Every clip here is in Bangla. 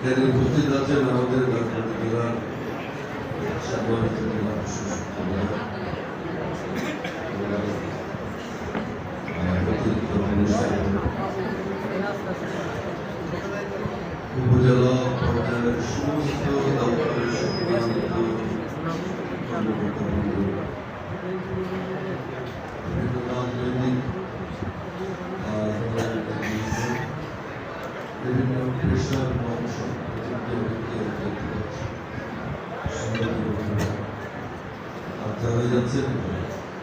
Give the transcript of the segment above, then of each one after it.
এখানে উপস্থিত আছেন আমাদের রাজধানী জেলার সম্মানিত জেলা অতিরিক্ত উপজেলা পর্যায়ের সমস্ত দপ্তরের সম্মানিত বিভিন্ন রাজনৈতিক বিভিন্ন পেশার মানুষ যারা যাচ্ছেন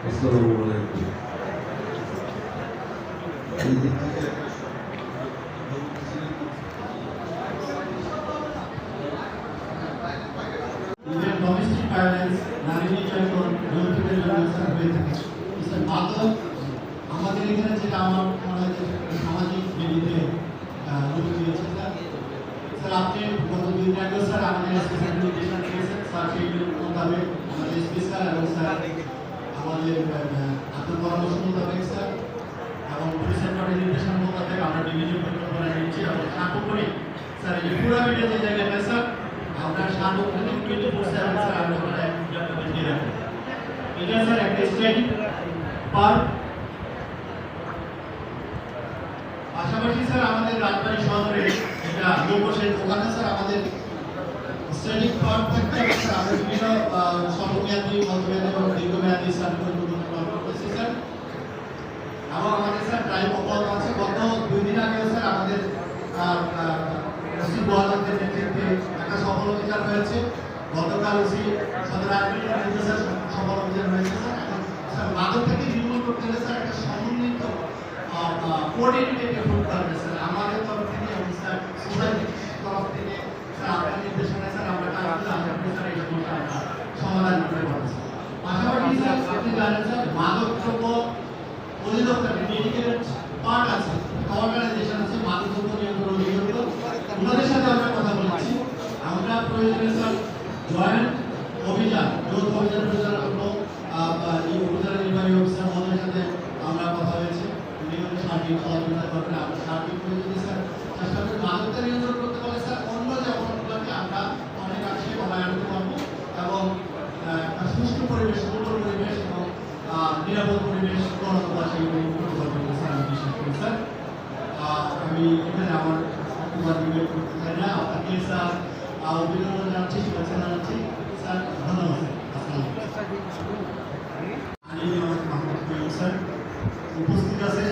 আসসালামু আলাইকুম। এই দিক থেকে ডোমেস্টিক ভায়োলেন্স, নারী নির্যাতন, যৌতুকের জন্য হয়ে থাকে। মাদক আমাদের এখানে যেটা আমার মনে হয় সামাজিক বিধিতে রূপ দিয়েছে স্যার আপনি গত 2 দিন আগে স্যার আমাদের স্পেশাল নির্দেশনা দিয়েছেন স্যার সেই মোতাবেক আমাদের স্পেশাল এবং স্যার আমাদের আপনার পরামর্শ মোতাবেক স্যার এবং পুলিশের পার্টির নির্দেশনা মোতাবেক আমরা ডিভিশন পরিকল্পনা নিচ্ছি এবং সাঁকো করে স্যার এই পুরো মিডিয়া যে জায়গাটা স্যার আমরা সার্বক্ষণিক 24/7 স্যার আমরা দিয়ে রাখি। এটা স্যার একটা স্টাডি পার্ক। পাশাপাশি স্যার আমাদের রাজবাড়ী শহরে এটা লোকসের ওখানে স্যার আমাদের স্টাডি পার্ক থাকতে স্যার আমরা বিভিন্ন স্বল্পমেয়াদী মধ্যমেয়াদী এবং দীর্ঘমেয়াদী স্যার পরিকল্পনা করতেছি স্যার। এবং আমাদের স্যার প্রায় অব্যাহত আছে। গত 2 দিন আগে স্যার আমাদের ওসি গোয়ালদের নেতৃত্বে একটা সফল অভিযান হয়েছে। গতকাল ওসি সদর আইনজীবী স্যার সফল অভিযান হয়েছে স্যার। মাদক থেকে নির্মূল করতে গেলে স্যার একটা সমন্বিত কোঅর্ডিনেটেড এফোর্ট করবে স্যার আমাদের তরফ থেকে এবং স্যার সোসাইটির তরফ থেকে স্যার আপনার নির্দেশনায় স্যার আমরা কাজ করে আশা করি স্যার এই সমস্যা সমাধান করতে পারবো। পাশাপাশি স্যার আপনি জানেন স্যার মাদক দ্রব্য অধিদপ্তরের ডেডিকেটেড পার্ট আছে, অর্গানাইজেশন আছে মাদক দ্রব্য নিয়ন্ত্রণ অধিদপ্তর। ওনাদের সাথে আমরা কথা বলেছি। আমরা প্রয়োজনে স্যার জয়েন্ট অভিযান যৌথ অভিযান পরিচালনা করবো। এই উপজেলা নির্বাহী অফিসার মহোদয়ের সাথে আমরা কথা হয়েছে। উনি সার্বিক সহযোগিতা করবেন। আমরা সার্বিক প্রয়োজনে স্যার চেষ্টা করি মাদকতা নিয়ন্ত্রণ করতে পারলে স্যার অন্য যে অপরাধগুলোকে আমরা অনেকাংশে কমায় আনতে পারবো এবং একটা সুষ্ঠু পরিবেশ, সুন্দর পরিবেশ এবং নিরাপদ পরিবেশ গণত সেগুলো করতে পারবো স্যার আমি বিশ্বাস করি স্যার। আমি এখানে আমার বক্তব্য করতে চাই না। আপনাকে স্যার অভিনন্দন জানাচ্ছি, শুভেচ্ছা জানাচ্ছি স্যার। ধন্যবাদ স্যার। উপস্থিত আছে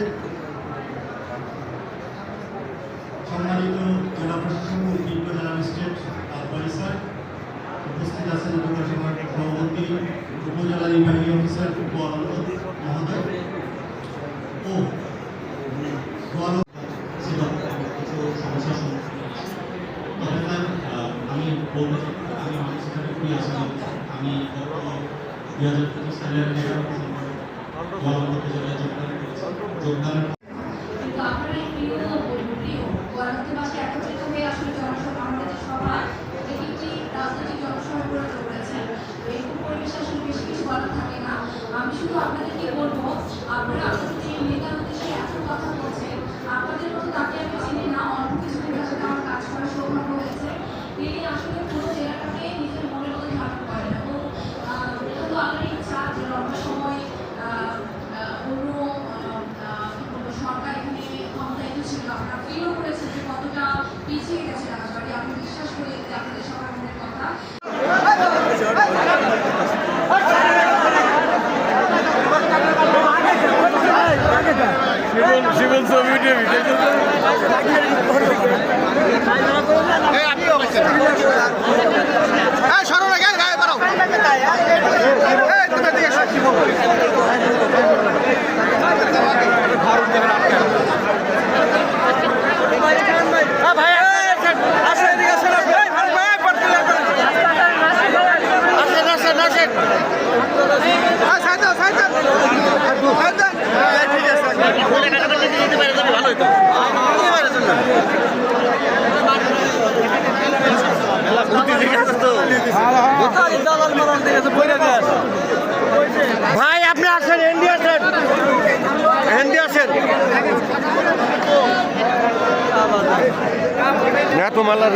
সম্মানিত জেলা প্রশাসক অতিরিক্ত জেলা ম্যাজিস্ট্রেট স্যার। উপস্থিত আছেন উপজেলার সভাপতি উপজেলা নির্বাহী অফিসার মহোদয় ও আমি বলতে আমি আমি 2025 সালের যোগদান আমি শুধু আপনাদেরকে বলবো আপনারা আপনাদের যে নেতার উদ্দেশ্যে এত কথা বলছেন আপনাদের মতো তাকে আমি চিনি না। অল্প কিছু নেতার সাথে আমার কাজ করার সৌভাগ্য হয়েছে। তিনি আসলে পুরো জেলাটাকে নিজের মনের মতো ধারণ করেন এবং এটা তো আমার ইচ্ছা যে লম্বা সময় অন্য সরকার এখানে ক্ষমতায় ছিল। আপনারা ফিলও করেছেন যে কতটা পিছিয়ে গেছে রাজবাড়ি। আমি বিশ্বাস করি যে আপনাদের সবার মনের কথা। জীবন ছবি ভাই আপনি আসেন, এনডি আসেন, এনডি আসেন না তো মাল্লা